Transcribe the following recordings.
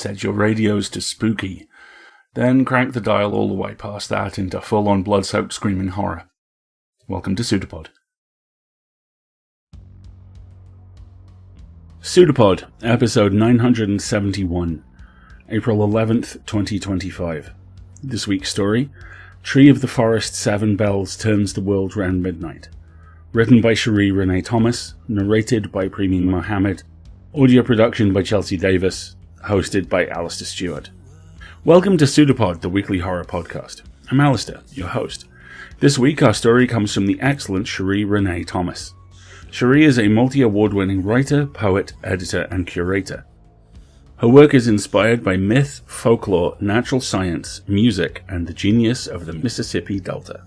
set your radios to spooky. Then crank the dial all the way past that into full-on blood-soaked screaming horror. Welcome to PseudoPod. PseudoPod, episode 971, April 11th, 2025. This week's story, Tree of the Forest 7 Bells Turns the World Round Midnight. Written by Cherie Renee Thomas, narrated by Premi Mohammed, audio production by Chelsea Davis, hosted by Alistair Stewart. Welcome to PseudoPod, the weekly horror podcast. I'm Alistair, your host. This week our story comes from the excellent Cherie Renee Thomas. Cherie is a multi-award-winning writer, poet, editor, and curator. Her work is inspired by myth, folklore, natural science, music, and the genius of the Mississippi Delta.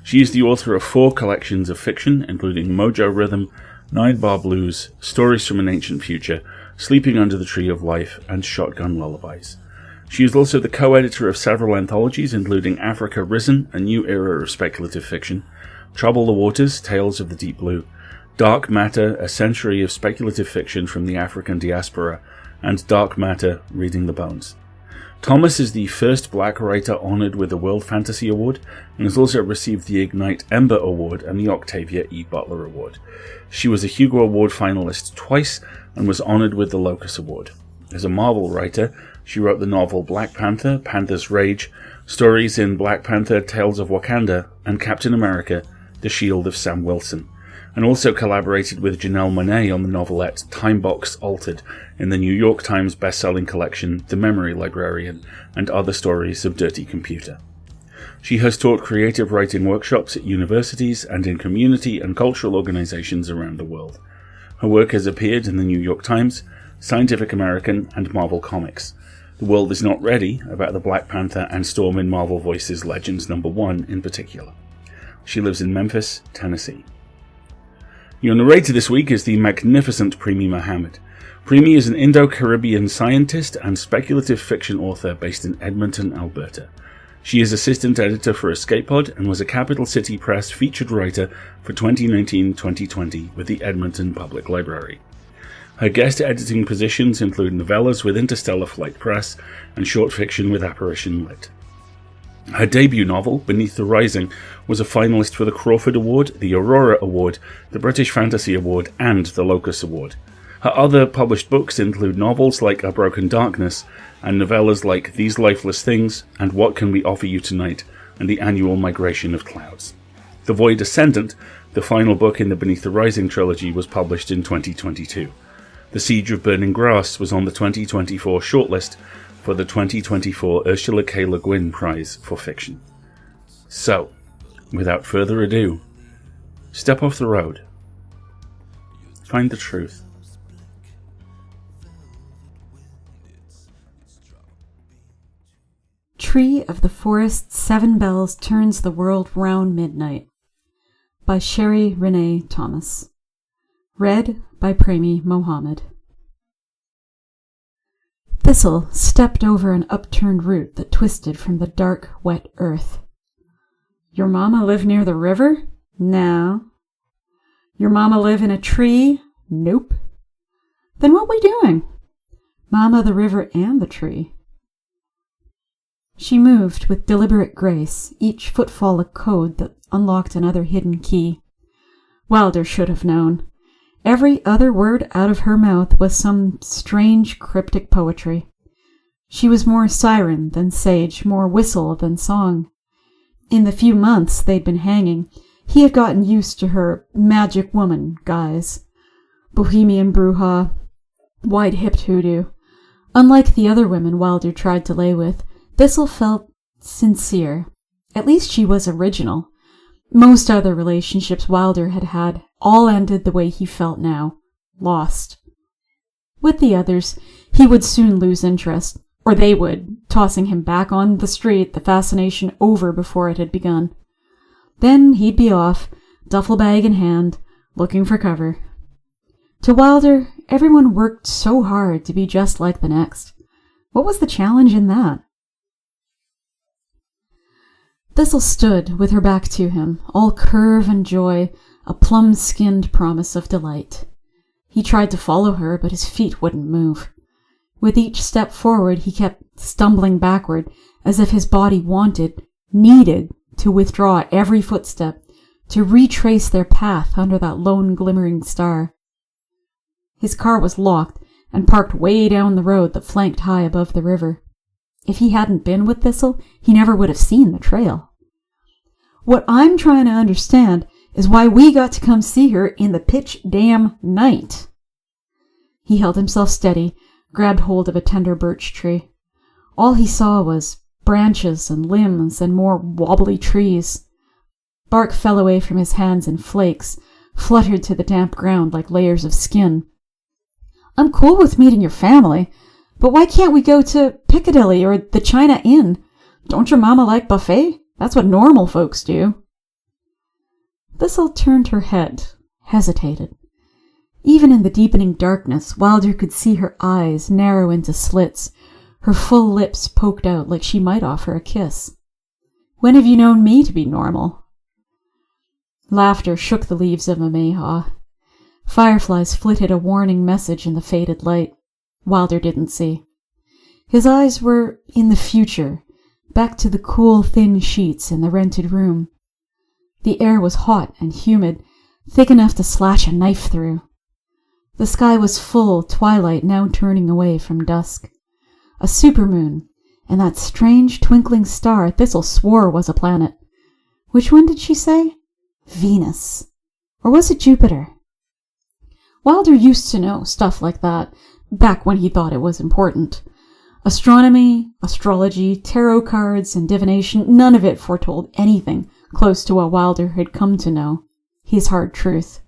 She is the author of 4 collections of fiction, including Mojo Rhythm, 9 Bar Blues, Stories from an Ancient Future, Sleeping Under the Tree of Life, and Shotgun Lullabies. She is also the co-editor of several anthologies, including Africa Risen, a new era of speculative fiction, Trouble the Waters, Tales of the Deep Blue, Dark Matter, a century of speculative fiction from the African diaspora, and Dark Matter, Reading the Bones. Thomas is the first black writer honoured with the World Fantasy Award, and has also received the Ignite Ember Award and the Octavia E. Butler Award. She was a Hugo Award finalist twice, and was honoured with the Locus Award. As a Marvel writer, she wrote the novel Black Panther, Panther's Rage, stories in Black Panther, Tales of Wakanda, and Captain America, The Shield of Sam Wilson, and also collaborated with Janelle Monáe on the novelette Time Box Altered in the New York Times best-selling collection The Memory Librarian and Other Stories of Dirty Computer. She has taught creative writing workshops at universities and in community and cultural organizations around the world. Her work has appeared in the New York Times, Scientific American, and Marvel Comics. The World Is Not Ready, about the Black Panther and Storm in Marvel Voices Legends #1 in particular. She lives in Memphis, Tennessee. Your narrator this week is the magnificent Premi Mohammed. Premi is an Indo-Caribbean scientist and speculative fiction author based in Edmonton, Alberta. She is assistant editor for EscapePod and was a Capital City Press featured writer for 2019-2020 with the Edmonton Public Library. Her guest editing positions include novellas with Interstellar Flight Press and short fiction with Apparition Lit. Her debut novel, Beneath the Rising, was a finalist for the Crawford Award, the Aurora Award, the British Fantasy Award, and the Locus Award. Her other published books include novels like A Broken Darkness, and novellas like These Lifeless Things, and What Can We Offer You Tonight, and The Annual Migration of Clouds. The Void Ascendant, the final book in the Beneath the Rising trilogy, was published in 2022. The Siege of Burning Grass was on the 2024 shortlist for the 2024 Ursula K. Le Guin Prize for Fiction. So, without further ado, step off the road. Find the truth. Tree of the Forest 7 Bells Turns the World Round Midnight by Cherie Renee Thomas. Read by Premi Mohammed. Thistle stepped over an upturned root that twisted from the dark, wet earth. Your mama live near the river? No. Your mama live in a tree? Nope. Then what we doing? Mama, the river, and the tree. She moved with deliberate grace, each footfall a code that unlocked another hidden key. Wilder should have known. Every other word out of her mouth was some strange, cryptic poetry. She was more siren than sage, more whistle than song. In the few months they'd been hanging, he had gotten used to her magic woman guise. Bohemian bruja, wide-hipped hoodoo. Unlike the other women Wilder tried to lay with, Thistle felt sincere. At least she was original. Most other relationships Wilder had had all ended the way he felt now, lost. With the others, he would soon lose interest, or they would, tossing him back on the street, the fascination over before it had begun. Then he'd be off, duffel bag in hand, looking for cover. To Wilder, everyone worked so hard to be just like the next. What was the challenge in that? Thistle stood with her back to him, all curve and joy, a plum-skinned promise of delight. He tried to follow her, but his feet wouldn't move. With each step forward, he kept stumbling backward, as if his body needed to withdraw every footstep, to retrace their path under that lone glimmering star. His car was locked and parked way down the road that flanked high above the river. If he hadn't been with Thistle, he never would have seen the trail. What I'm trying to understand is why we got to come see her in the pitch damn night. He held himself steady, grabbed hold of a tender birch tree. All he saw was branches and limbs and more wobbly trees. Bark fell away from his hands in flakes, fluttered to the damp ground like layers of skin. I'm cool with meeting your family, but why can't we go to Piccadilly or the China Inn? Don't your mama like buffet? That's what normal folks do. Thistle turned her head, hesitated. Even in the deepening darkness, Wilder could see her eyes narrow into slits, her full lips poked out like she might offer a kiss. When have you known me to be normal? Laughter shook the leaves of a mayhaw. Fireflies flitted a warning message in the faded light. Wilder didn't see. His eyes were in the future, back to the cool, thin sheets in the rented room. The air was hot and humid, thick enough to slash a knife through. The sky was full twilight, now turning away from dusk. A supermoon, and that strange twinkling star Thistle swore was a planet. Which one did she say? Venus. Or was it Jupiter? Wilder used to know stuff like that, back when he thought it was important. Astronomy, astrology, tarot cards, and divination, none of it foretold anything close to what Wilder had come to know, his hard truth.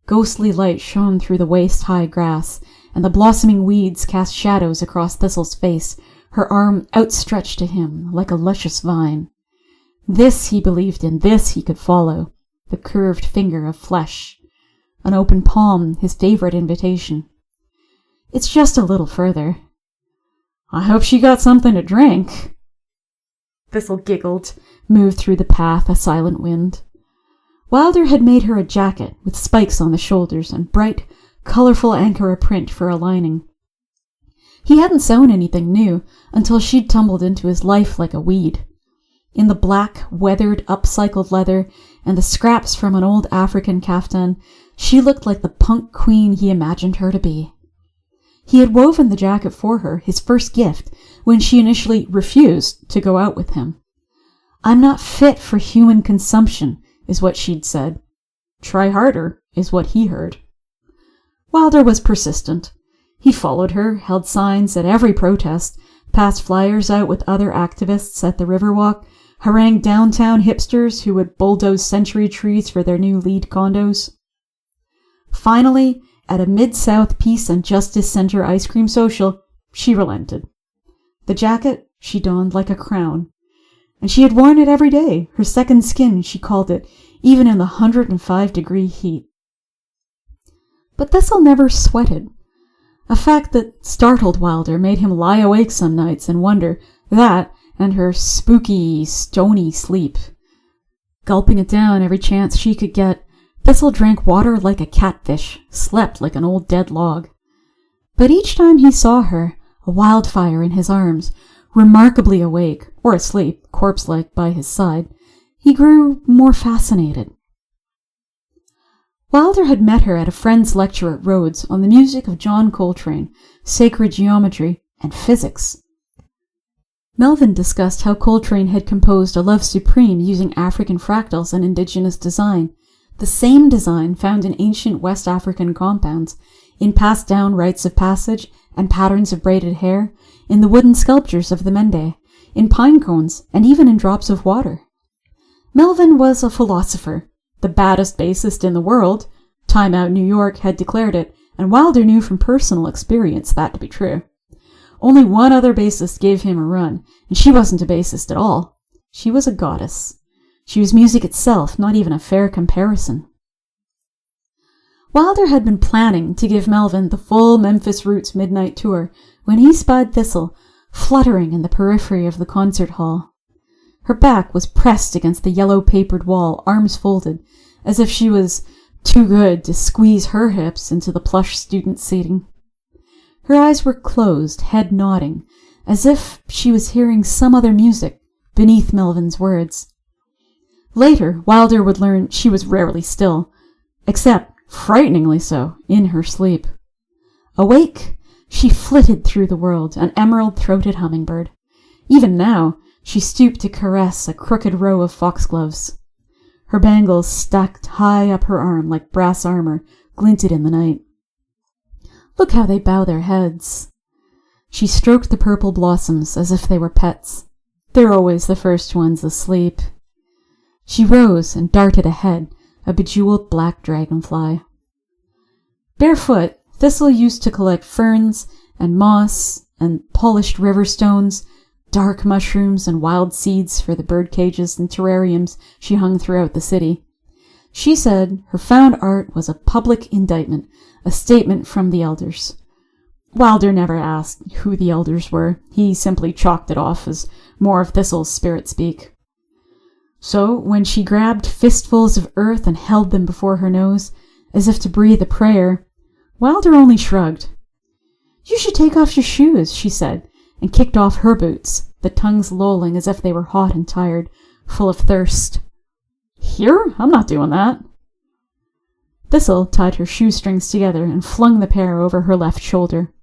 Ghostly light shone through the waist-high grass, and the blossoming weeds cast shadows across Thistle's face, her arm outstretched to him like a luscious vine. This he believed in, this he could follow, the curved finger of flesh. An open palm, his favorite invitation. It's just a little further. I hope she got something to drink. Thistle giggled, moved through the path, a silent wind. Wilder had made her a jacket with spikes on the shoulders and bright, colorful Ankara print for a lining. He hadn't sewn anything new until she'd tumbled into his life like a weed. In the black, weathered, upcycled leather and the scraps from an old African kaftan, she looked like the punk queen he imagined her to be. He had woven the jacket for her, his first gift, when she initially refused to go out with him. I'm not fit for human consumption, is what she'd said. Try harder, is what he heard. Wilder was persistent. He followed her, held signs at every protest, passed flyers out with other activists at the Riverwalk, harangued downtown hipsters who would bulldoze century trees for their new lead condos. Finally, at a Mid-South Peace and Justice Center ice cream social, she relented. The jacket she donned like a crown, and she had worn it every day, her second skin, she called it, even in the 105-degree heat. But Thistle never sweated, a fact that startled Wilder, made him lie awake some nights and wonder, that and her spooky, stony sleep. Gulping it down every chance she could get, Thistle drank water like a catfish, slept like an old dead log. But each time he saw her, a wildfire in his arms, remarkably awake, or asleep, corpse-like by his side, he grew more fascinated. Wilder had met her at a friend's lecture at Rhodes on the music of John Coltrane, sacred geometry, and physics. Melvin discussed how Coltrane had composed a Love Supreme using African fractals and indigenous design, the same design found in ancient West African compounds, in passed-down rites of passage and patterns of braided hair, in the wooden sculptures of the Mende, in pine cones, and even in drops of water. Melvin was a philosopher, the baddest bassist in the world. Time Out New York had declared it, and Wilder knew from personal experience that to be true. Only one other bassist gave him a run, and she wasn't a bassist at all. She was a goddess. She was music itself, not even a fair comparison. Wilder had been planning to give Melvin the full Memphis Roots midnight tour when he spied Thistle, fluttering in the periphery of the concert hall. Her back was pressed against the yellow-papered wall, arms folded, as if she was too good to squeeze her hips into the plush student seating. Her eyes were closed, head nodding, as if she was hearing some other music beneath Melvin's words. Later, Wilder would learn she was rarely still, except, frighteningly so, in her sleep. Awake, she flitted through the world, an emerald-throated hummingbird. Even now, she stooped to caress a crooked row of foxgloves. Her bangles, stacked high up her arm like brass armor, glinted in the night. Look how they bow their heads. She stroked the purple blossoms as if they were pets. They're always the first ones asleep. She rose and darted ahead, a bejeweled black dragonfly. Barefoot, Thistle used to collect ferns and moss and polished river stones, dark mushrooms and wild seeds for the bird cages and terrariums she hung throughout the city. She said her found art was a public indictment, a statement from the elders. Wilder never asked who the elders were. He simply chalked it off as more of Thistle's spirit speak. So, when she grabbed fistfuls of earth and held them before her nose, as if to breathe a prayer, Wilder only shrugged. "You should take off your shoes," she said, and kicked off her boots, the tongues lolling as if they were hot and tired, full of thirst. "Here? I'm not doing that." Thistle tied her shoestrings together and flung the pair over her left shoulder.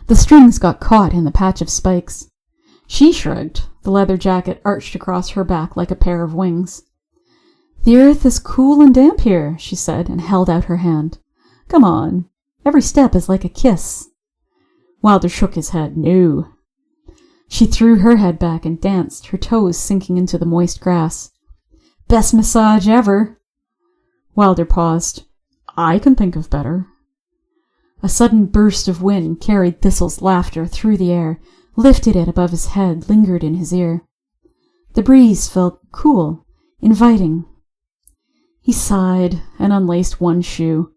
The strings got caught in the patch of spikes. She shrugged. The leather jacket arched across her back like a pair of wings. "The earth is cool and damp here," she said, and held out her hand. "Come on. Every step is like a kiss." Wilder shook his head. "No." She threw her head back and danced, her toes sinking into the moist grass. "Best massage ever." Wilder paused. "I can think of better." A sudden burst of wind carried Thistle's laughter through the air, lifted it above his head, lingered in his ear. The breeze felt cool, inviting. He sighed and unlaced one shoe.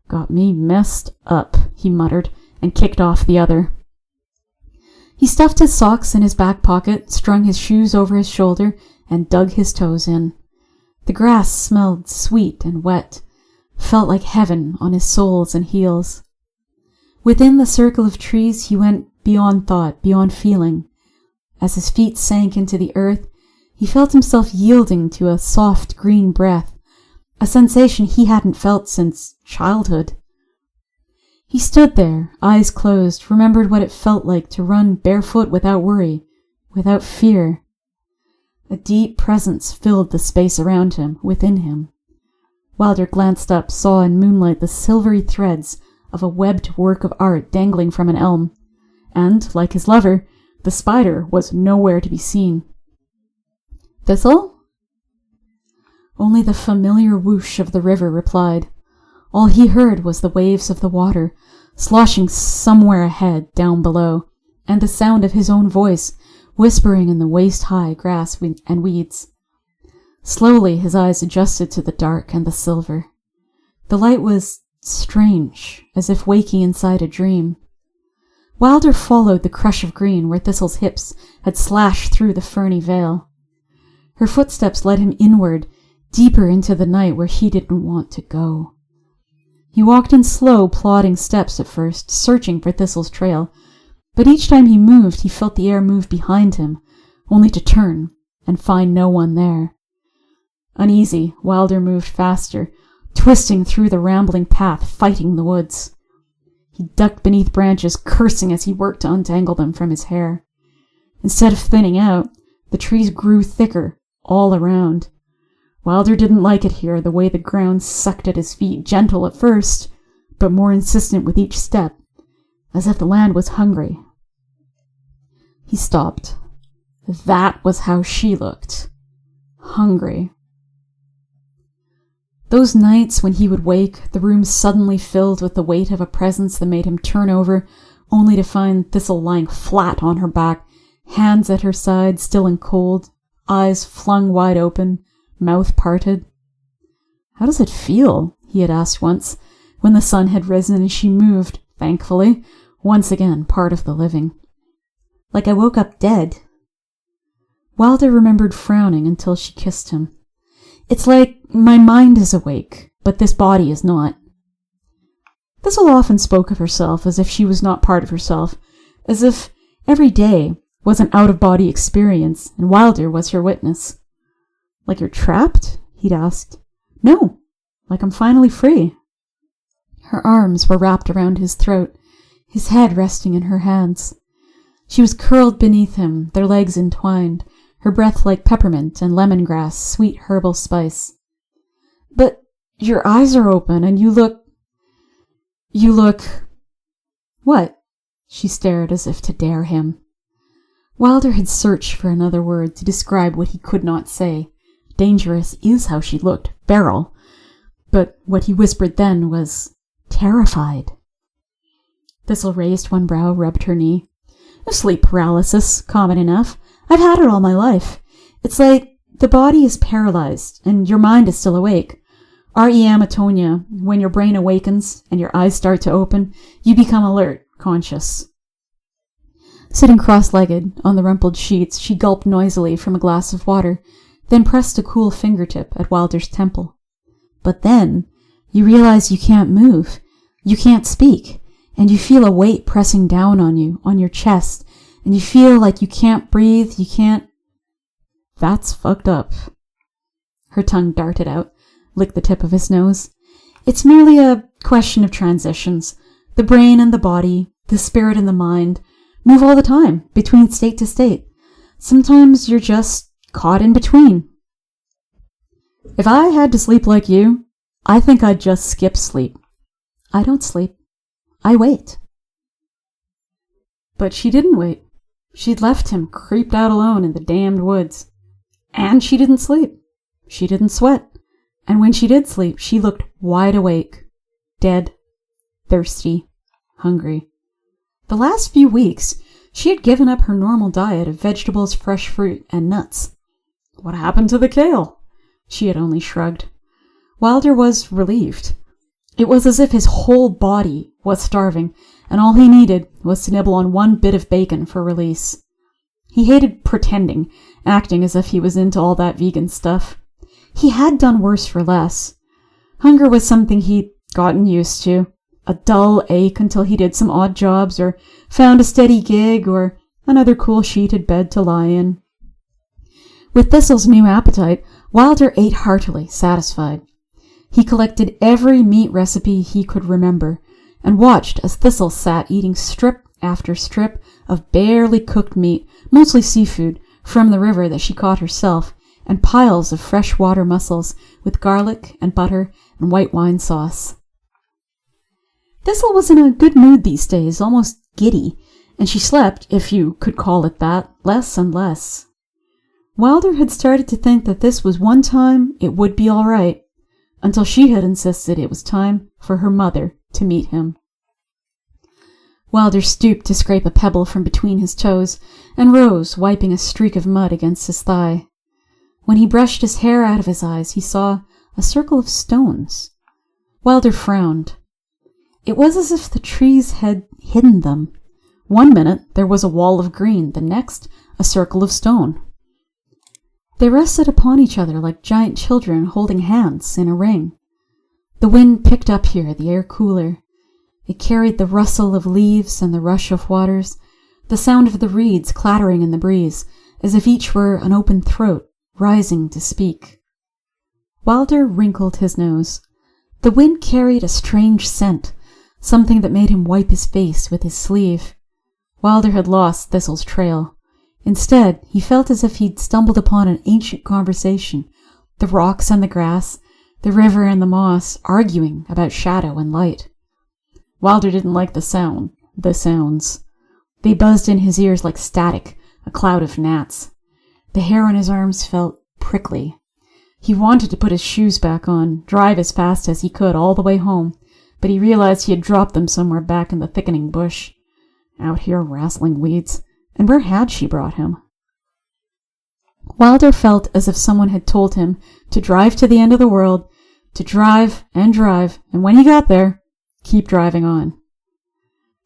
"Got me messed up," he muttered, and kicked off the other. He stuffed his socks in his back pocket, strung his shoes over his shoulder, and dug his toes in. The grass smelled sweet and wet, felt like heaven on his soles and heels. Within the circle of trees he went beyond thought, beyond feeling. As his feet sank into the earth, he felt himself yielding to a soft green breath, a sensation he hadn't felt since childhood. He stood there, eyes closed, remembered what it felt like to run barefoot without worry, without fear. A deep presence filled the space around him, within him. Wilder glanced up, saw in moonlight the silvery threads of a webbed work of art dangling from an elm, and, like his lover, the spider was nowhere to be seen. "Thistle?" Only the familiar whoosh of the river replied. All he heard was the waves of the water, sloshing somewhere ahead, down below, and the sound of his own voice, whispering in the waist-high grass and weeds. Slowly his eyes adjusted to the dark and the silver. The light was strange, as if waking inside a dream. Wilder followed the crush of green where Thistle's hips had slashed through the ferny veil. Her footsteps led him inward, deeper into the night where he didn't want to go. He walked in slow, plodding steps at first, searching for Thistle's trail, but each time he moved, he felt the air move behind him, only to turn and find no one there. Uneasy, Wilder moved faster, twisting through the rambling path, fighting the woods. He ducked beneath branches, cursing as he worked to untangle them from his hair. Instead of thinning out, the trees grew thicker, all around. Wilder didn't like it here, the way the ground sucked at his feet, gentle at first, but more insistent with each step, as if the land was hungry. He stopped. That was how she looked. Hungry. Those nights when he would wake, the room suddenly filled with the weight of a presence that made him turn over, only to find Thistle lying flat on her back, hands at her side, still and cold, eyes flung wide open, mouth parted. "How does it feel?" he had asked once, when the sun had risen and she moved, thankfully, once again part of the living. "Like I woke up dead." Wilder remembered frowning until she kissed him. "It's like my mind is awake, but this body is not." Thistle often spoke of herself as if she was not part of herself, as if every day was an out-of-body experience, and Wilder was her witness. "Like you're trapped?" he'd asked. "No, like I'm finally free." Her arms were wrapped around his throat, his head resting in her hands. She was curled beneath him, their legs entwined, her breath like peppermint and lemongrass, sweet herbal spice. "But your eyes are open, and you look... What?" She stared as if to dare him. Wilder had searched for another word to describe what he could not say. Dangerous is how she looked, feral. But what he whispered then was terrified. Thistle raised one brow, rubbed her knee. "Sleep paralysis, common enough. I've had it all my life. It's like the body is paralyzed and your mind is still awake. REM atonia, when your brain awakens and your eyes start to open, you become alert, conscious." Sitting cross-legged on the rumpled sheets, she gulped noisily from a glass of water, then pressed a cool fingertip at Wilder's temple. "But then, you realize you can't move, you can't speak, and you feel a weight pressing down on you, on your chest, and you feel like you can't breathe, you can't... That's fucked up." Her tongue darted out, licked the tip of his nose. "It's merely a question of transitions. The brain and the body, the spirit and the mind, move all the time, between state to state. Sometimes you're just caught in between. If I had to sleep like you, I think I'd just skip sleep. I don't sleep. I wait." But she didn't wait. She'd left him creeped out alone in the damned woods. And she didn't sleep. She didn't sweat. And when she did sleep, she looked wide awake, dead, thirsty, hungry. The last few weeks, she had given up her normal diet of vegetables, fresh fruit, and nuts. What happened to the kale? She had only shrugged. Wilder was relieved. It was as if his whole body was starving, and all he needed was to nibble on one bit of bacon for release. He hated pretending, acting as if he was into all that vegan stuff. He had done worse for less. Hunger was something he'd gotten used to. A dull ache until he did some odd jobs or found a steady gig or another cool sheeted bed to lie in. With Thistle's new appetite, Wilder ate heartily, satisfied. He collected every meat recipe he could remember and watched as Thistle sat eating strip after strip of barely cooked meat, mostly seafood, from the river that she caught herself, and piles of freshwater mussels with garlic and butter and white wine sauce. Thistle was in a good mood these days, almost giddy, and she slept, if you could call it that, less and less. Wilder had started to think that this was one time it would be all right, until she had insisted it was time for her mother to meet him. Wilder stooped to scrape a pebble from between his toes and rose, wiping a streak of mud against his thigh. When he brushed his hair out of his eyes, he saw a circle of stones. Wilder frowned. It was as if the trees had hidden them. One minute there was a wall of green, the next a circle of stone. They rested upon each other like giant children holding hands in a ring. The wind picked up here, the air cooler. It carried the rustle of leaves and the rush of waters, the sound of the reeds clattering in the breeze, as if each were an open throat, rising to speak. Wilder wrinkled his nose. The wind carried a strange scent, something that made him wipe his face with his sleeve. Wilder had lost Thistle's trail. Instead, he felt as if he'd stumbled upon an ancient conversation, the rocks and the grass, the river and the moss, arguing about shadow and light. Wilder didn't like the sounds. They buzzed in his ears like static, a cloud of gnats. The hair on his arms felt prickly. He wanted to put his shoes back on, drive as fast as he could all the way home, but he realized he had dropped them somewhere back in the thickening bush. Out here wrestling weeds. And where had she brought him? Wilder felt as if someone had told him to drive to the end of the world, to drive, and when he got there, keep driving on.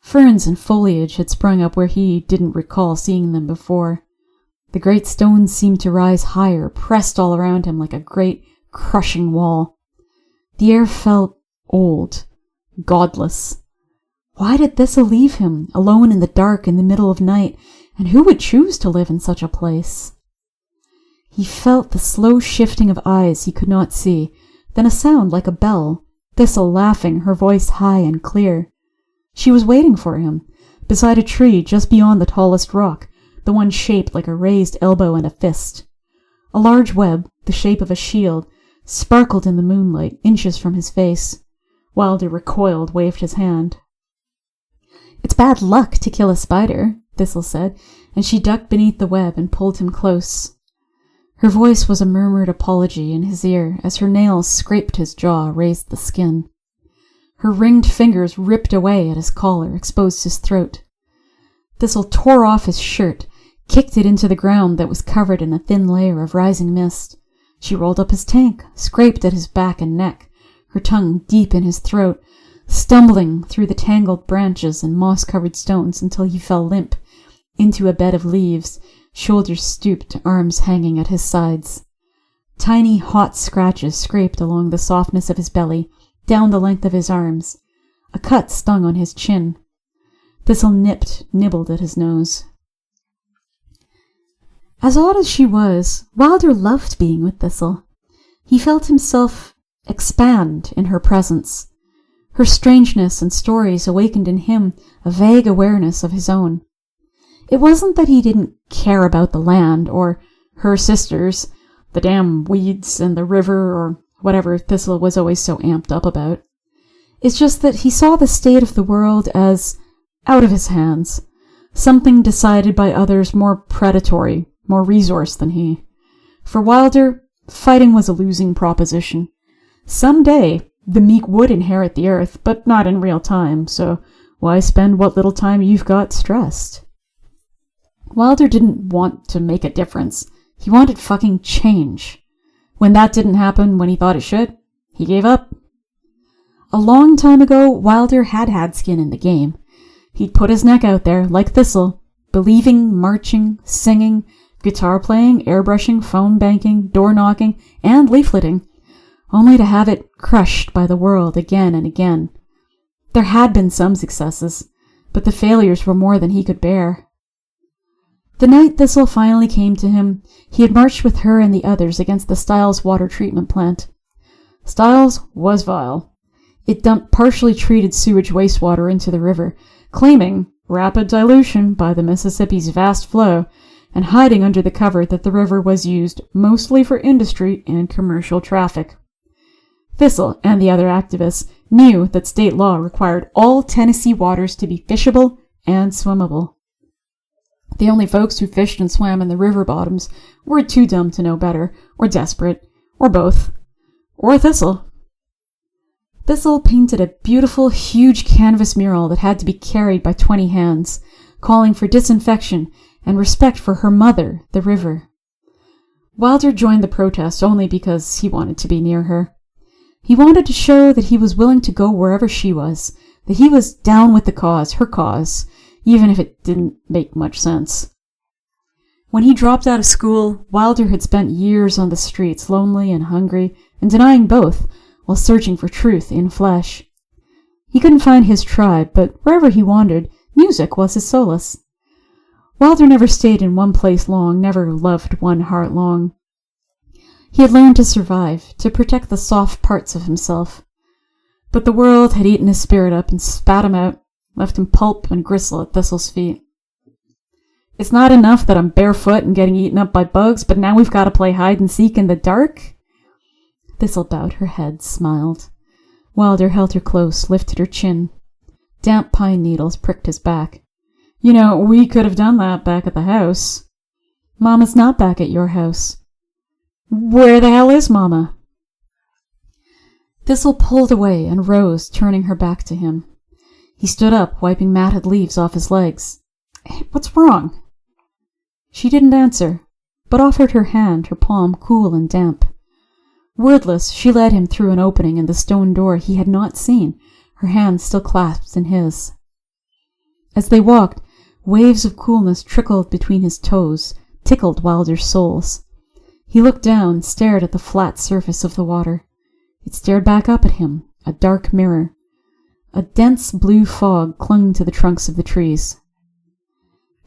Ferns and foliage had sprung up where he didn't recall seeing them before. The great stones seemed to rise higher, pressed all around him like a great, crushing wall. The air felt old, godless. Why did Thistle leave him, alone in the dark in the middle of night, and who would choose to live in such a place? He felt the slow shifting of eyes he could not see, then a sound like a bell, Thistle laughing, her voice high and clear. She was waiting for him, beside a tree just beyond the tallest rock, the one shaped like a raised elbow and a fist. A large web, the shape of a shield, sparkled in the moonlight, inches from his face. Wilder recoiled, waved his hand. "It's bad luck to kill a spider," Thistle said, and she ducked beneath the web and pulled him close. Her voice was a murmured apology in his ear as her nails scraped his jaw, raised the skin. Her ringed fingers ripped away at his collar, exposed his throat. Thistle tore off his shirt, kicked it into the ground that was covered in a thin layer of rising mist. She rolled up his tank, scraped at his back and neck, her tongue deep in his throat, stumbling through the tangled branches and moss-covered stones until he fell limp into a bed of leaves, shoulders stooped, arms hanging at his sides. Tiny, hot scratches scraped along the softness of his belly, down the length of his arms. A cut stung on his chin. Thistle nibbled at his nose. As odd as she was, Wilder loved being with Thistle. He felt himself expand in her presence. Her strangeness and stories awakened in him a vague awareness of his own. It wasn't that he didn't care about the land, or her sisters, the damn weeds and the river, or whatever Thistle was always so amped up about. It's just that he saw the state of the world as out of his hands, something decided by others more predatory, more resource than he. For Wilder, fighting was a losing proposition. Someday, the meek would inherit the earth, but not in real time, so why spend what little time you've got stressed? Wilder didn't want to make a difference. He wanted fucking change. When that didn't happen when he thought it should, he gave up. A long time ago, Wilder had skin in the game. He'd put his neck out there, like Thistle, believing, marching, singing, guitar playing, airbrushing, phone banking, door knocking, and leafleting, only to have it crushed by the world again and again. There had been some successes, but the failures were more than he could bear. The night Thistle finally came to him, he had marched with her and the others against the Stiles water treatment plant. Stiles was vile. It dumped partially treated sewage wastewater into the river, claiming rapid dilution by the Mississippi's vast flow, and hiding under the cover that the river was used mostly for industry and commercial traffic. Thistle and the other activists knew that state law required all Tennessee waters to be fishable and swimmable. The only folks who fished and swam in the river bottoms were too dumb to know better, or desperate, or both, or Thistle. Thistle painted a beautiful, huge canvas mural that had to be carried by 20 hands, calling for disinfection and respect for her mother, the river. Wilder joined the protest only because he wanted to be near her. He wanted to show that he was willing to go wherever she was, that he was down with the cause, her cause, even if it didn't make much sense. When he dropped out of school, Wilder had spent years on the streets, lonely and hungry, and denying both, while searching for truth in flesh. He couldn't find his tribe, but wherever he wandered, music was his solace. Wilder never stayed in one place long, never loved one heart long. He had learned to survive, to protect the soft parts of himself. But the world had eaten his spirit up and spat him out, left him pulp and gristle at Thistle's feet. It's not enough that I'm barefoot and getting eaten up by bugs, but now we've got to play hide and seek in the dark? Thistle bowed her head, smiled. Wilder held her close, lifted her chin. Damp pine needles pricked his back. You know, we could have done that back at the house. Mama's not back at your house. Where the hell is Mama? Thistle pulled away and rose, turning her back to him. He stood up, wiping matted leaves off his legs. What's wrong? She didn't answer, but offered her hand, her palm cool and damp. Wordless, she led him through an opening in the stone door he had not seen, her hand still clasped in his. As they walked, waves of coolness trickled between his toes, tickled Wilder's soles. He looked down, stared at the flat surface of the water. It stared back up at him, a dark mirror. A dense blue fog clung to the trunks of the trees.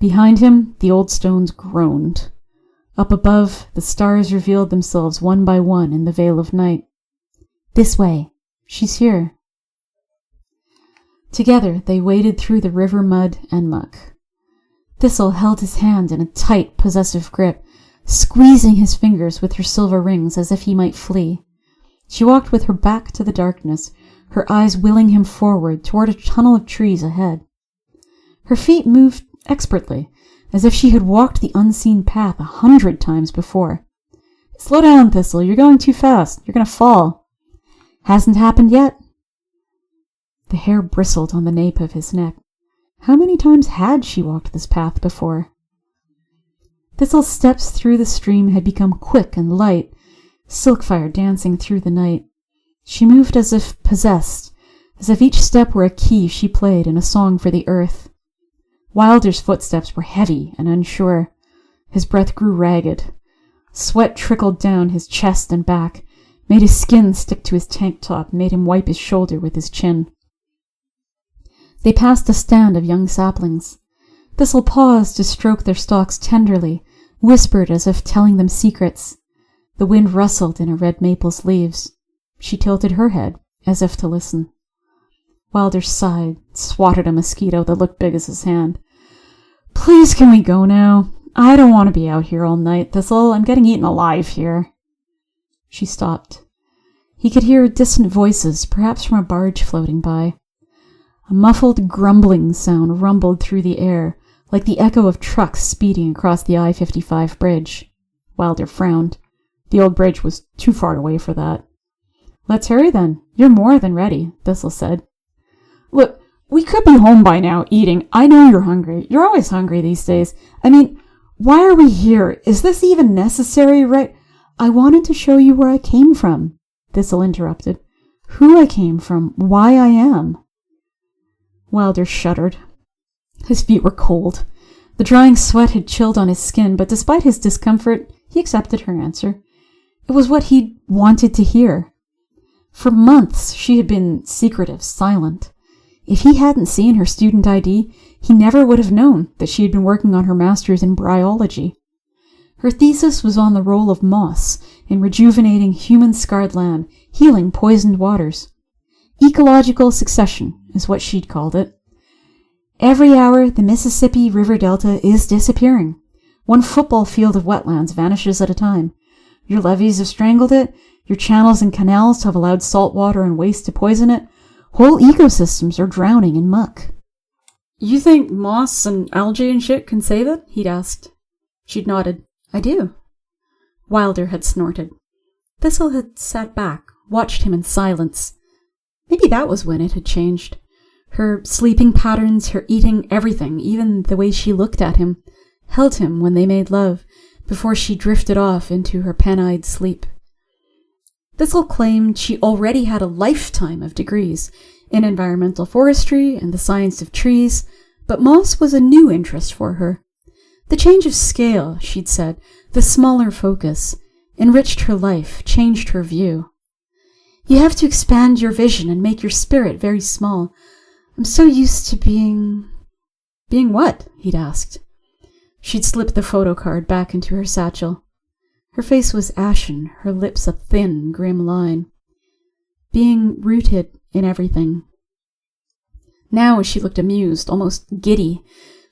Behind him, the old stones groaned. Up above, the stars revealed themselves one by one in the veil of night. This way. She's here. Together, they waded through the river mud and muck. Thistle held his hand in a tight, possessive grip, squeezing his fingers with her silver rings as if he might flee. She walked with her back to the darkness, her eyes willing him forward toward a tunnel of trees ahead. Her feet moved expertly, as if she had walked the unseen path 100 times before. Slow down, Thistle. You're going too fast. You're going to fall. Hasn't happened yet? The hair bristled on the nape of his neck. How many times had she walked this path before? Thistle's steps through the stream had become quick and light, silkfire dancing through the night. She moved as if possessed, as if each step were a key she played in a song for the earth. Wilder's footsteps were heavy and unsure. His breath grew ragged. Sweat trickled down his chest and back, made his skin stick to his tank top, made him wipe his shoulder with his chin. They passed a stand of young saplings. Thistle paused to stroke their stalks tenderly, whispered as if telling them secrets. The wind rustled in a red maple's leaves. She tilted her head, as if to listen. Wilder sighed, swatted a mosquito that looked big as his hand. Please, can we go now? I don't want to be out here all night, Thistle. I'm getting eaten alive here. She stopped. He could hear distant voices, perhaps from a barge floating by. A muffled grumbling sound rumbled through the air, like the echo of trucks speeding across the I-55 bridge. Wilder frowned. The old bridge was too far away for that. Let's hurry then. You're more than ready, Thistle said. Look, we could be home by now, eating. I know you're hungry. You're always hungry these days. I mean, why are we here? Is this even necessary, right? I wanted to show you where I came from, Thistle interrupted. Who I came from, why I am. Wilder shuddered. His feet were cold. The drying sweat had chilled on his skin, but despite his discomfort, he accepted her answer. It was what he'd wanted to hear. For months, she had been secretive, silent. If he hadn't seen her student ID, he never would have known that she had been working on her master's in bryology. Her thesis was on the role of moss in rejuvenating human-scarred land, healing poisoned waters. Ecological succession is what she'd called it. Every hour, the Mississippi River Delta is disappearing. One football field of wetlands vanishes at a time. Your levees have strangled it. Your channels and canals have allowed salt water and waste to poison it. Whole ecosystems are drowning in muck. You think moss and algae and shit can save it? He'd asked. She'd nodded. I do. Wilder had snorted. Thistle had sat back, watched him in silence. Maybe that was when it had changed. Her sleeping patterns, her eating, everything, even the way she looked at him, held him when they made love, before she drifted off into her pen-eyed sleep. Thistle claimed she already had a lifetime of degrees in environmental forestry and the science of trees, but moss was a new interest for her. The change of scale, she'd said, the smaller focus, enriched her life, changed her view. You have to expand your vision and make your spirit very small. I'm so used to being... Being what? He'd asked. She'd slipped the photo card back into her satchel. Her face was ashen, her lips a thin, grim line. Being rooted in everything. Now, as she looked amused, almost giddy,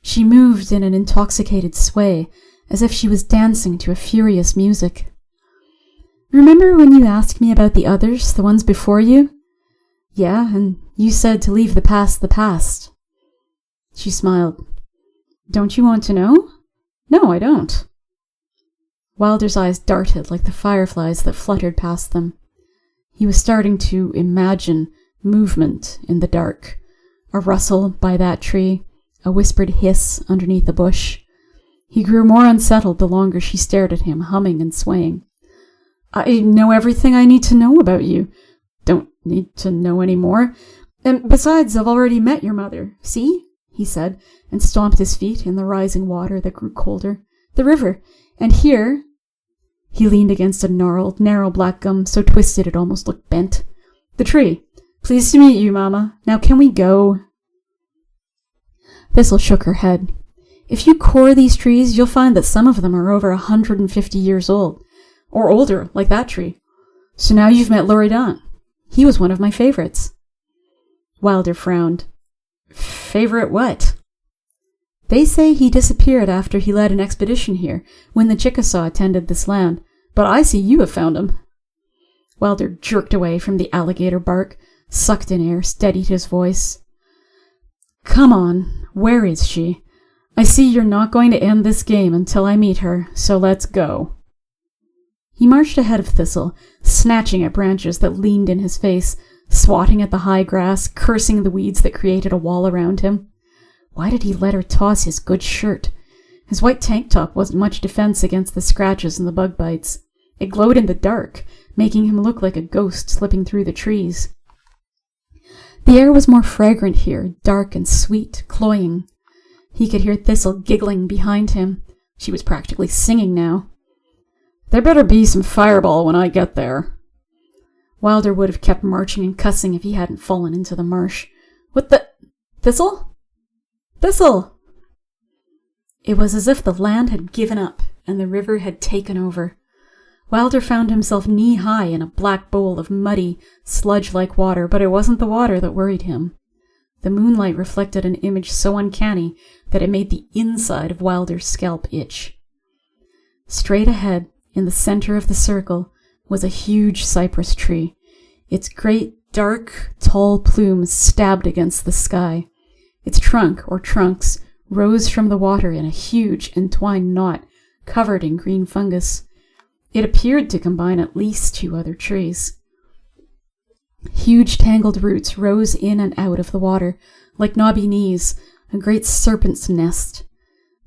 she moved in an intoxicated sway, as if she was dancing to a furious music. Remember when you asked me about the others, the ones before you? Yeah, and you said to leave the past the past. She smiled. Don't you want to know? No, I don't. Wilder's eyes darted like the fireflies that fluttered past them. He was starting to imagine movement in the dark. A rustle by that tree, a whispered hiss underneath a bush. He grew more unsettled the longer she stared at him, humming and swaying. I know everything I need to know about you. Don't need to know any more. And besides, I've already met your mother. See? He said, and stomped his feet in the rising water that grew colder. The river. And here... He leaned against a gnarled, narrow black gum so twisted it almost looked bent. The tree. Pleased to meet you, Mama. Now can we go? Thistle shook her head. If you core these trees, you'll find that some of them are over 150 years old, or older, like that tree. So now you've met Loredan. He was one of my favorites. Wilder frowned. Favorite what? They say he disappeared after he led an expedition here, when the Chickasaw attended this land, but I see you have found him. Wilder jerked away from the alligator bark, sucked in air, steadied his voice. Come on, where is she? I see you're not going to end this game until I meet her, so let's go. He marched ahead of Thistle, snatching at branches that leaned in his face, swatting at the high grass, cursing the weeds that created a wall around him. Why did he let her toss his good shirt? His white tank top wasn't much defense against the scratches and the bug bites. It glowed in the dark, making him look like a ghost slipping through the trees. The air was more fragrant here, dark and sweet, cloying. He could hear Thistle giggling behind him. She was practically singing now. There better be some fireball when I get there. Wilder would have kept marching and cussing if he hadn't fallen into the marsh. What the... Thistle? Thistle! It was as if the land had given up and the river had taken over. Wilder found himself knee-high in a black bowl of muddy, sludge-like water, but it wasn't the water that worried him. The moonlight reflected an image so uncanny that it made the inside of Wilder's scalp itch. Straight ahead, in the center of the circle, was a huge cypress tree. Its great, dark, tall plumes stabbed against the sky. Its trunk, or trunks, rose from the water in a huge, entwined knot, covered in green fungus. It appeared to combine at least 2 other trees. Huge tangled roots rose in and out of the water, like knobby knees, a great serpent's nest.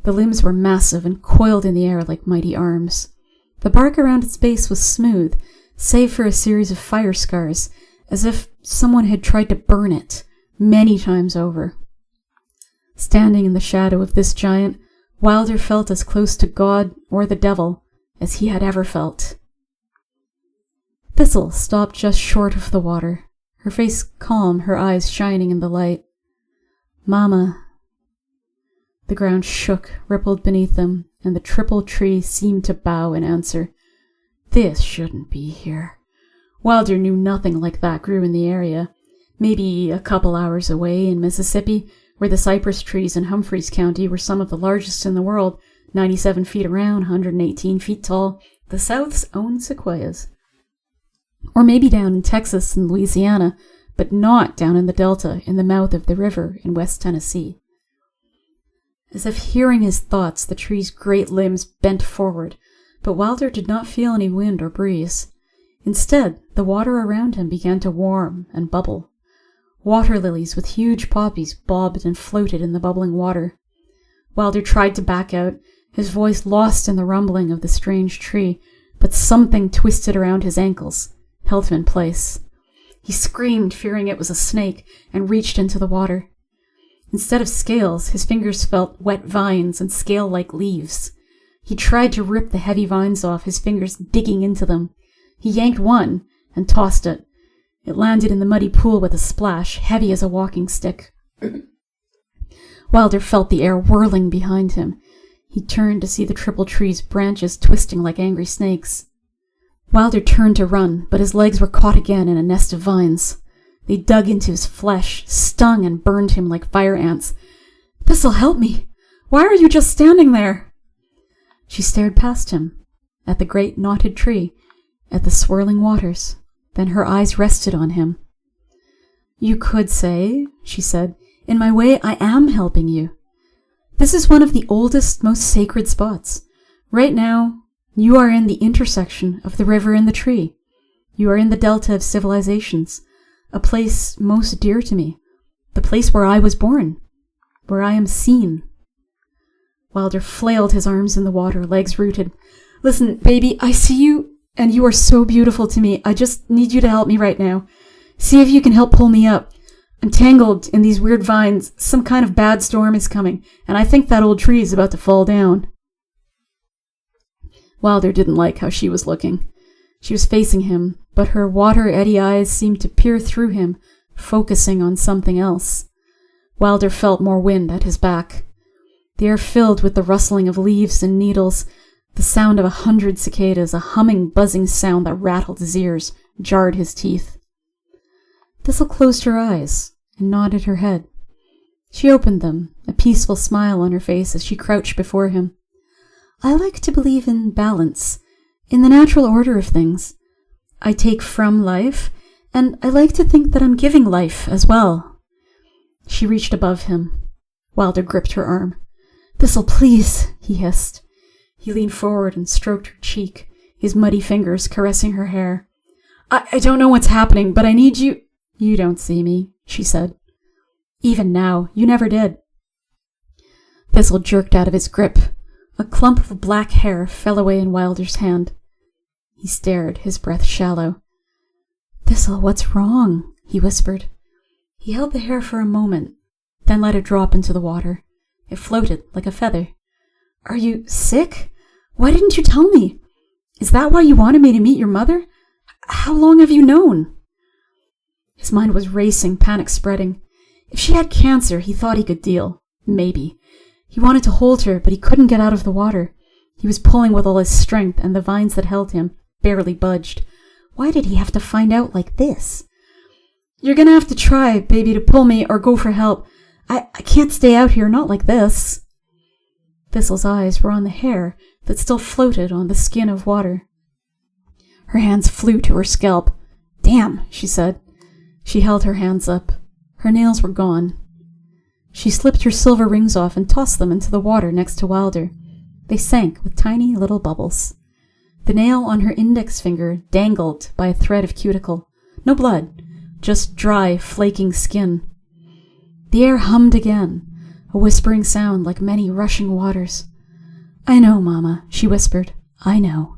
The limbs were massive and coiled in the air like mighty arms. The bark around its base was smooth, save for a series of fire scars, as if someone had tried to burn it many times over. Standing in the shadow of this giant, Wilder felt as close to God or the devil as he had ever felt. Thistle stopped just short of the water, her face calm, her eyes shining in the light. Mama. The ground shook, rippled beneath them, and the triple tree seemed to bow in answer. This shouldn't be here. Wilder knew nothing like that grew in the area. Maybe a couple hours away in Mississippi, where the cypress trees in Humphreys County were some of the largest in the world, 97 feet around, 118 feet tall, the South's own sequoias. Or maybe down in Texas and Louisiana, but not down in the Delta, in the mouth of the river in West Tennessee. As if hearing his thoughts, the tree's great limbs bent forward, but Wilder did not feel any wind or breeze. Instead, the water around him began to warm and bubble. Water lilies with huge poppies bobbed and floated in the bubbling water. Wilder tried to back out, his voice lost in the rumbling of the strange tree, but something twisted around his ankles, held him in place. He screamed, fearing it was a snake, and reached into the water. Instead of scales, his fingers felt wet vines and scale-like leaves. He tried to rip the heavy vines off, his fingers digging into them. He yanked one and tossed it. It landed in the muddy pool with a splash, heavy as a walking stick. Wilder felt the air whirling behind him. He turned to see the triple tree's branches twisting like angry snakes. Wilder turned to run, but his legs were caught again in a nest of vines. They dug into his flesh, stung and burned him like fire ants. "This'll help me. Why are you just standing there?" She stared past him, at the great knotted tree, at the swirling waters. Then her eyes rested on him. "You could say," she said, "in my way I am helping you. This is one of the oldest, most sacred spots. Right now, you are in the intersection of the river and the tree. You are in the delta of civilizations, a place most dear to me, the place where I was born, where I am seen." Wilder flailed his arms in the water, legs rooted. "Listen, baby, I see you, and you are so beautiful to me. I just need you to help me right now. See if you can help pull me up. I'm tangled in these weird vines. Some kind of bad storm is coming, and I think that old tree is about to fall down." Wilder didn't like how she was looking. She was facing him, but her water-eddy eyes seemed to peer through him, focusing on something else. Wilder felt more wind at his back. The air filled with the rustling of leaves and needles, the sound of 100 cicadas, a humming, buzzing sound that rattled his ears, jarred his teeth. Thistle closed her eyes and nodded her head. She opened them, a peaceful smile on her face as she crouched before him. I like to believe in balance, in the natural order of things. I take from life, and I like to think that I'm giving life as well. She reached above him. Wilder gripped her arm. Thistle, please, he hissed. He leaned forward and stroked her cheek, his muddy fingers caressing her hair. I don't know what's happening, but I need you. You don't see me, she said. Even now, you never did. Thistle jerked out of his grip. A clump of black hair fell away in Wilder's hand. He stared, his breath shallow. Thistle, what's wrong? He whispered. He held the hair for a moment, then let it drop into the water. It floated like a feather. Are you sick? Why didn't you tell me? Is that why you wanted me to meet your mother? How long have you known? His mind was racing, panic spreading. If she had cancer, he thought he could deal. Maybe. He wanted to hold her, but he couldn't get out of the water. He was pulling with all his strength, and the vines that held him barely budged. Why did he have to find out like this? You're gonna have to try, baby, to pull me or go for help. I can't stay out here, not like this. Thistle's eyes were on the hair that still floated on the skin of water. Her hands flew to her scalp. Damn, she said. She held her hands up. Her nails were gone. She slipped her silver rings off and tossed them into the water next to Wilder. They sank with tiny little bubbles. The nail on her index finger dangled by a thread of cuticle. No blood, just dry, flaking skin. The air hummed again, a whispering sound like many rushing waters. I know, Mama, she whispered. I know.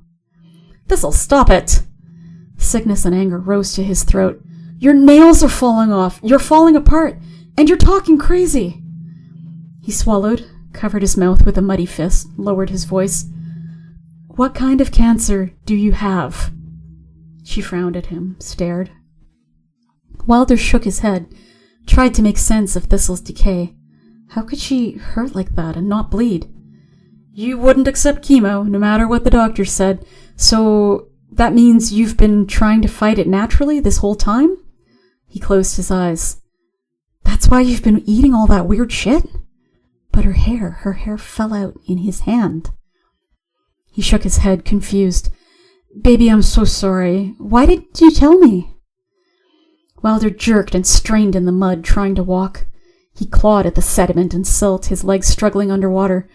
This'll stop it! Sickness and anger rose to his throat. Your nails are falling off. You're falling apart. And you're talking crazy. He swallowed, covered his mouth with a muddy fist, lowered his voice. What kind of cancer do you have? She frowned at him, stared. Wilder shook his head, tried to make sense of Thistle's decay. How could she hurt like that and not bleed? You wouldn't accept chemo, no matter what the doctor said, so that means you've been trying to fight it naturally this whole time? He closed his eyes. That's why you've been eating all that weird shit? But her hair fell out in his hand. He shook his head, confused. Baby, I'm so sorry. Why didn't you tell me? Wilder jerked and strained in the mud, trying to walk. He clawed at the sediment and silt, his legs struggling underwater.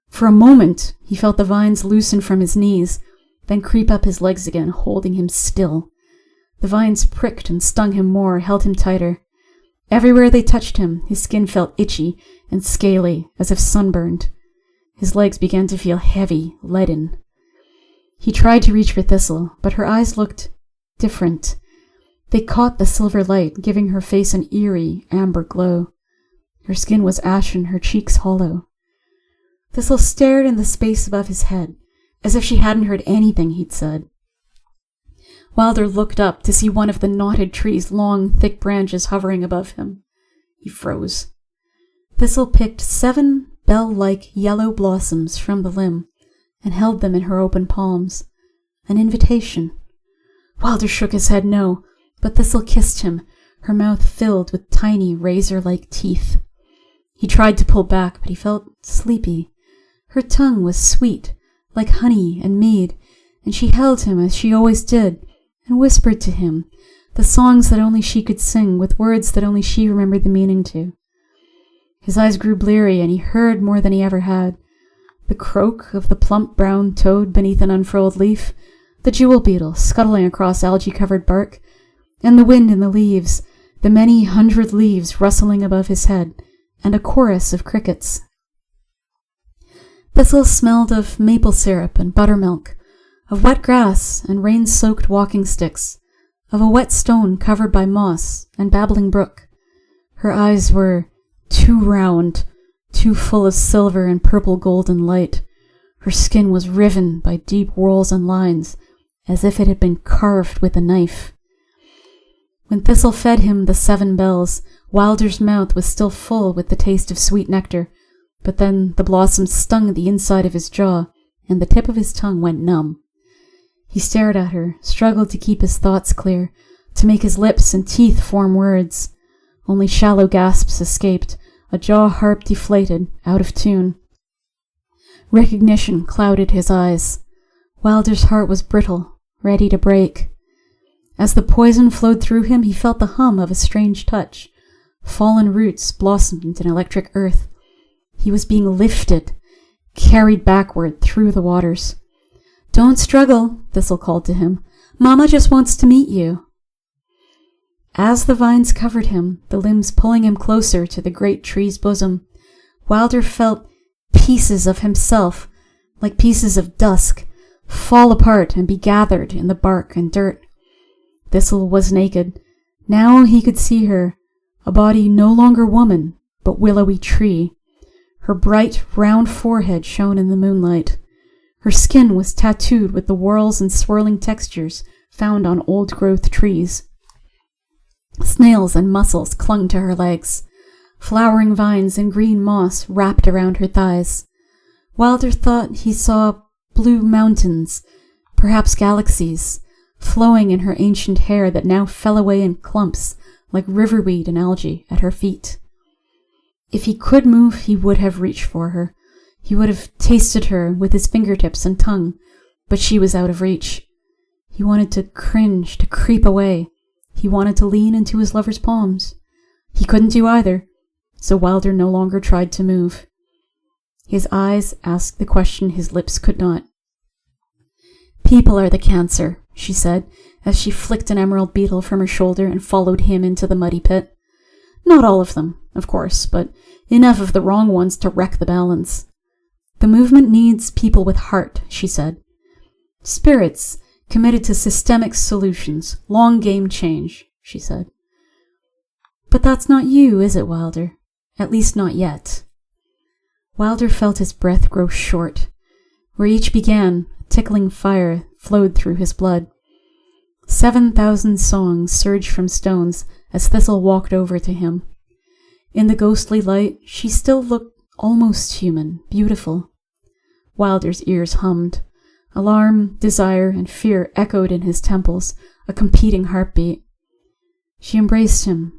For a moment, he felt the vines loosen from his knees, then creep up his legs again, holding him still. The vines pricked and stung him more, held him tighter. Everywhere they touched him, his skin felt itchy and scaly, as if sunburned. His legs began to feel heavy, leaden. He tried to reach for Thistle, but her eyes looked different. They caught the silver light, giving her face an eerie, amber glow. Her skin was ashen, her cheeks hollow. Thistle stared in the space above his head, as if she hadn't heard anything he'd said. Wilder looked up to see one of the knotted tree's long, thick branches hovering above him. He froze. Thistle picked 7 bell-like yellow blossoms from the limb and held them in her open palms. An invitation. Wilder shook his head no, but Thistle kissed him, her mouth filled with tiny, razor-like teeth. He tried to pull back, but he felt sleepy. Her tongue was sweet, like honey and mead, and she held him as she always did, and whispered to him the songs that only she could sing, with words that only she remembered the meaning to. His eyes grew bleary, and he heard more than he ever had. The croak of the plump brown toad beneath an unfurled leaf, the jewel beetle scuttling across algae-covered bark, and the wind in the leaves, the many 100 leaves rustling above his head, and a chorus of crickets. Thistle smelled of maple syrup and buttermilk, of wet grass and rain-soaked walking sticks, of a wet stone covered by moss and babbling brook. Her eyes were too round, too full of silver and purple golden light. Her skin was riven by deep whorls and lines, as if it had been carved with a knife. When Thistle fed him the 7 bells, Wilder's mouth was still full with the taste of sweet nectar, but then the blossoms stung the inside of his jaw, and the tip of his tongue went numb. He stared at her, struggled to keep his thoughts clear, to make his lips and teeth form words. Only shallow gasps escaped, a jaw harp deflated, out of tune. Recognition clouded his eyes. Wilder's heart was brittle, ready to break. As the poison flowed through him, he felt the hum of a strange touch. Fallen roots blossomed in electric earth. He was being lifted, carried backward through the waters. "Don't struggle," Thistle called to him. "Mama just wants to meet you." As the vines covered him, the limbs pulling him closer to the great tree's bosom, Wilder felt pieces of himself, like pieces of dusk, fall apart and be gathered in the bark and dirt. Thistle was naked. Now he could see her, a body no longer woman, but willowy tree. Her bright, round forehead shone in the moonlight. Her skin was tattooed with the whorls and swirling textures found on old-growth trees. Snails and mussels clung to her legs. Flowering vines and green moss wrapped around her thighs. Wilder thought he saw blue mountains, perhaps galaxies, flowing in her ancient hair that now fell away in clumps like riverweed and algae at her feet. If he could move, he would have reached for her. He would have tasted her with his fingertips and tongue, but she was out of reach. He wanted to cringe, to creep away. He wanted to lean into his lover's palms. He couldn't do either, so Wilder no longer tried to move. His eyes asked the question his lips could not. "People are the cancer," she said, as she flicked an emerald beetle from her shoulder and followed him into the muddy pit. "Not all of them, of course, but enough of the wrong ones to wreck the balance. The movement needs people with heart," she said. "Spirits committed to systemic solutions, long-game change," she said. "But that's not you, is it, Wilder? At least not yet." Wilder felt his breath grow short. Where each began, a tickling fire flowed through his blood. 7,000 songs surged from stones as Thistle walked over to him. In the ghostly light, she still looked almost human, beautiful. Wilder's ears hummed. Alarm, desire, and fear echoed in his temples, a competing heartbeat. She embraced him,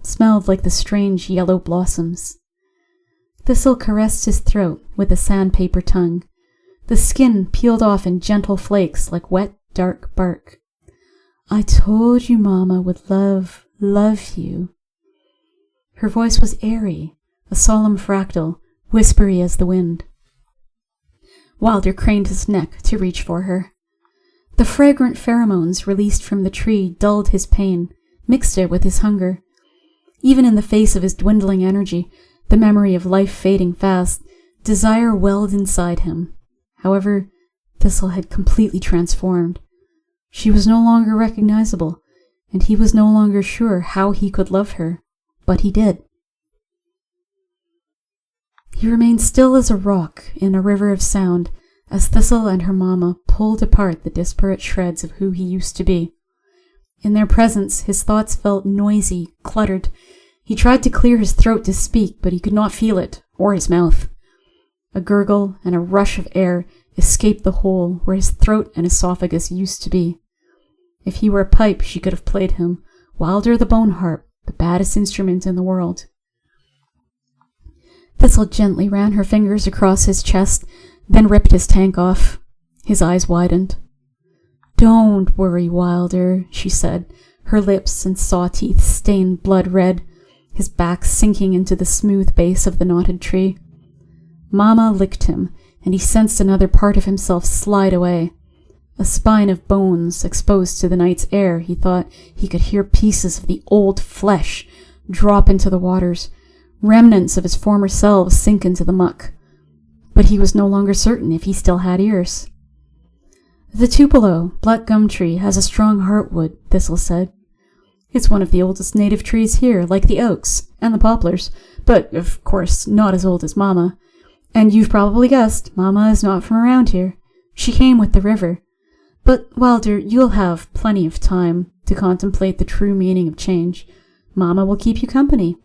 smelled like the strange yellow blossoms. Thistle caressed his throat with a sandpaper tongue. The skin peeled off in gentle flakes like wet, dark bark. "I told you Mama would love you." Her voice was airy, a solemn fractal, whispery as the wind. Wilder craned his neck to reach for her. The fragrant pheromones released from the tree dulled his pain, mixed it with his hunger. Even in the face of his dwindling energy, the memory of life fading fast, desire welled inside him. However, Thistle had completely transformed. She was no longer recognizable, and he was no longer sure how he could love her, but he did. He remained still as a rock in a river of sound as Thistle and her mama pulled apart the disparate shreds of who he used to be. In their presence, his thoughts felt noisy, cluttered. He tried to clear his throat to speak, but he could not feel it, or his mouth. A gurgle and a rush of air escaped the hole where his throat and esophagus used to be. If he were a pipe, she could have played him. Wilder the bone harp, the baddest instrument in the world. Thistle gently ran her fingers across his chest, then ripped his tank off. His eyes widened. "Don't worry, Wilder," she said, her lips and saw teeth stained blood red, his back sinking into the smooth base of the knotted tree. Mama licked him, and he sensed another part of himself slide away. A spine of bones exposed to the night's air, he thought he could hear pieces of the old flesh drop into the waters, remnants of his former selves sink into the muck. But he was no longer certain if he still had ears. "The Tupelo, black gum tree, has a strong heartwood," Thistle said. "It's one of the oldest native trees here, like the oaks and the poplars, but, of course, not as old as Mama. And you've probably guessed, Mama is not from around here. She came with the river. But, Wilder, you'll have plenty of time. to contemplate the true meaning of change, Mama will keep you company.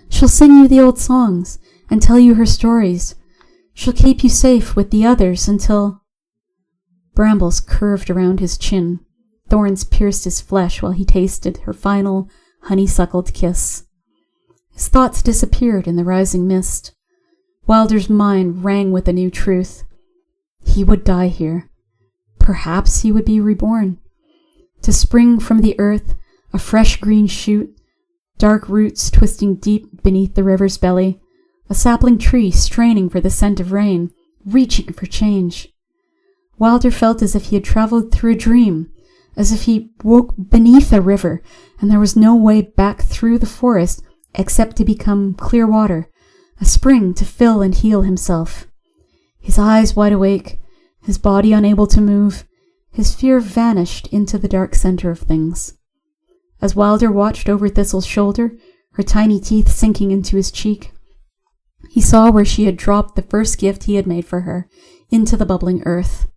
She'll sing you the old songs and tell you her stories. She'll keep you safe with the others until... Brambles curved around his chin. Thorns pierced his flesh while he tasted her final, honeysuckled kiss. His thoughts disappeared in the rising mist. Wilder's mind rang with a new truth. He would die here. Perhaps he would be reborn. To spring from the earth, a fresh green shoot, dark roots twisting deep beneath the river's belly, a sapling tree straining for the scent of rain, reaching for change. Wilder felt as if he had traveled through a dream, as if he woke beneath a river, and there was no way back through the forest except to become clear water, a spring to fill and heal himself. His eyes wide awake, his body unable to move, his fear vanished into the dark center of things. As Wilder watched over Thistle's shoulder, her tiny teeth sinking into his cheek, he saw where she had dropped the first gift he had made for her, into the bubbling earth.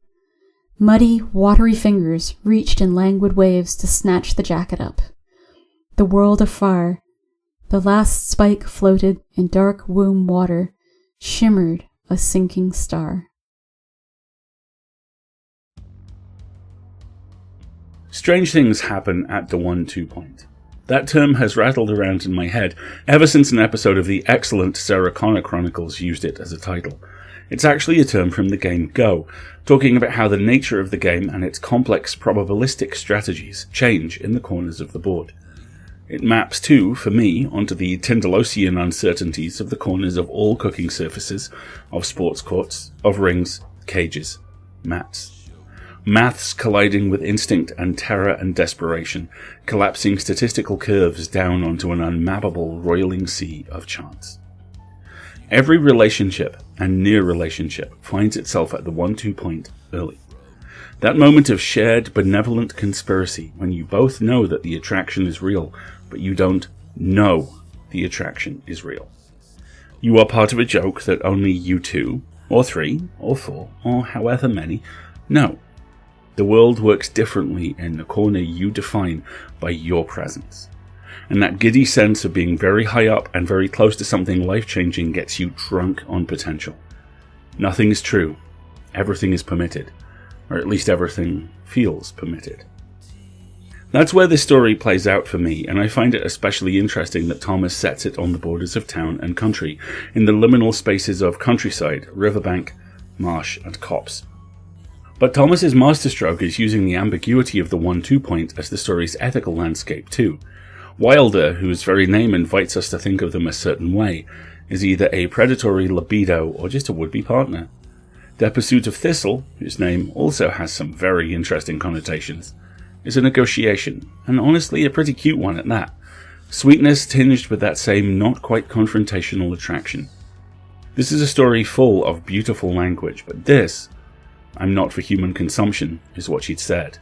Muddy, watery fingers reached in languid waves to snatch the jacket up. The world afar, the last spike floated in dark womb water, shimmered a sinking star. Strange things happen at the 1-2 point. That term has rattled around in my head ever since an episode of the excellent Sarah Connor Chronicles used it as a title. It's actually a term from the game Go, talking about how the nature of the game and its complex probabilistic strategies change in the corners of the board. It maps too, for me, onto the Tyndallosian uncertainties of the corners of all cooking surfaces, of sports courts, of rings, cages, mats. Maths colliding with instinct and terror and desperation, collapsing statistical curves down onto an unmappable roiling sea of chance. Every relationship and near relationship finds itself at the 1-2 point early. That moment of shared benevolent conspiracy when you both know that the attraction is real, but you don't know the attraction is real. You are part of a joke that only you two, or three, or four, or however many, know. The world works differently in the corner you define by your presence. And that giddy sense of being very high up and very close to something life-changing gets you drunk on potential. Nothing is true. Everything is permitted. Or at least everything feels permitted. That's where this story plays out for me, and I find it especially interesting that Thomas sets it on the borders of town and country, in the liminal spaces of countryside, riverbank, marsh, and copse. But Thomas's masterstroke is using the ambiguity of the 1-2 point as the story's ethical landscape too. Wilder, whose very name invites us to think of them a certain way, is either a predatory libido or just a would-be partner. Their pursuit of Thistle, whose name also has some very interesting connotations, is a negotiation, and honestly a pretty cute one at that. Sweetness tinged with that same not quite confrontational attraction. This is a story full of beautiful language, but this, "I'm not for human consumption," is what she'd said.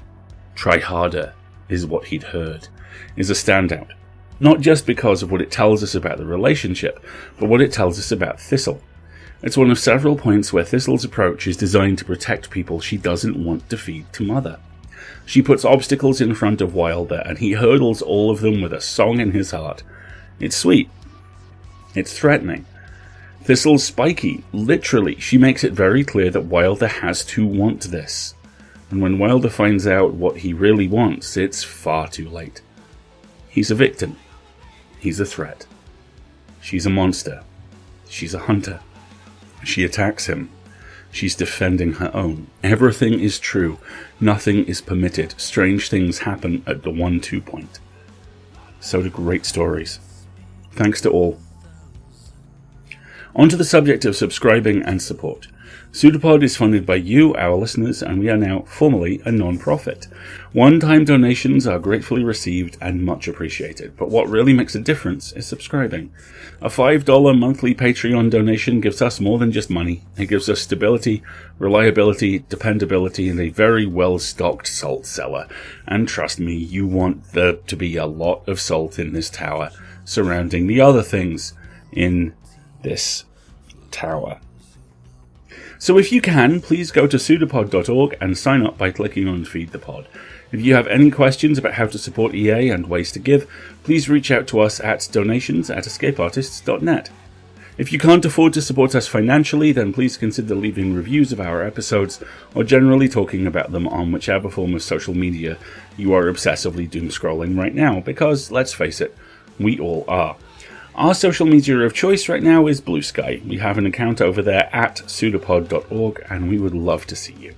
"Try harder," is what he'd heard, is a standout. Not just because of what it tells us about the relationship, but what it tells us about Thistle. It's one of several points where Thistle's approach is designed to protect people she doesn't want to feed to mother. She puts obstacles in front of Wilder, and he hurdles all of them with a song in his heart. It's sweet. It's threatening. Thistle's spiky. Literally, she makes it very clear that Wilder has to want this. And when Wilder finds out what he really wants, it's far too late. He's a victim. He's a threat. She's a monster. She's a hunter. She attacks him. She's defending her own. Everything is true. Nothing is permitted. Strange things happen at the 1-2 point. So do great stories. Thanks to all. On to the subject of subscribing and support. PseudoPod is funded by you, our listeners, and we are now formally a non-profit. One-time donations are gratefully received and much appreciated, but what really makes a difference is subscribing. A $5 monthly Patreon donation gives us more than just money. It gives us stability, reliability, dependability, and a very well-stocked salt cellar. And trust me, you want there to be a lot of salt in this tower, surrounding the other things in this tower. So if you can, please go to pseudopod.org and sign up by clicking on Feed the Pod. If you have any questions about how to support EA and ways to give, please reach out to us at donations@escapeartists.net. If you can't afford to support us financially, then please consider leaving reviews of our episodes or generally talking about them on whichever form of social media you are obsessively doom scrolling right now, because, let's face it, we all are. Our social media of choice right now is Blue Sky. We have an account over there at pseudopod.org, and we would love to see you.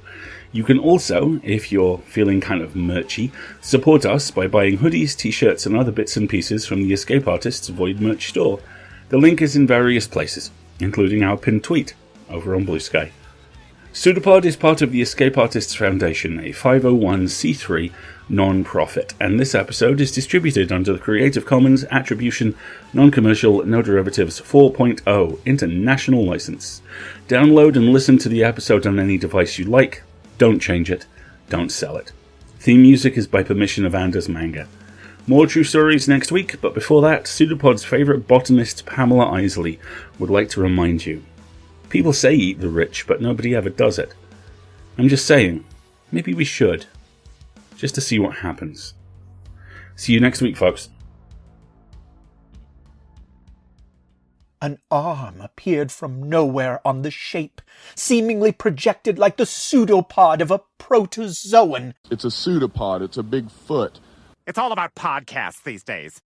You can also, if you're feeling kind of merchy, support us by buying hoodies, t-shirts, and other bits and pieces from the Escape Artists Void merch store. The link is in various places, including our pinned tweet over on Blue Sky. PseudoPod is part of the Escape Artists Foundation, a 501c3 non-profit, and this episode is distributed under the Creative Commons Attribution Non-Commercial No Derivatives 4.0 International License. Download and listen to the episode on any device you like. Don't change it. Don't sell it. Theme music is by permission of Anders Manga. More true stories next week, but before that, PseudoPod's favourite botanist Pamela Isley would like to remind you. People say eat the rich, but nobody ever does it. I'm just saying, maybe we should. Just to see what happens. See you next week, folks. An arm appeared from nowhere on the shape, seemingly projected like the pseudopod of a protozoan. It's a pseudopod. It's a big foot. It's all about podcasts these days.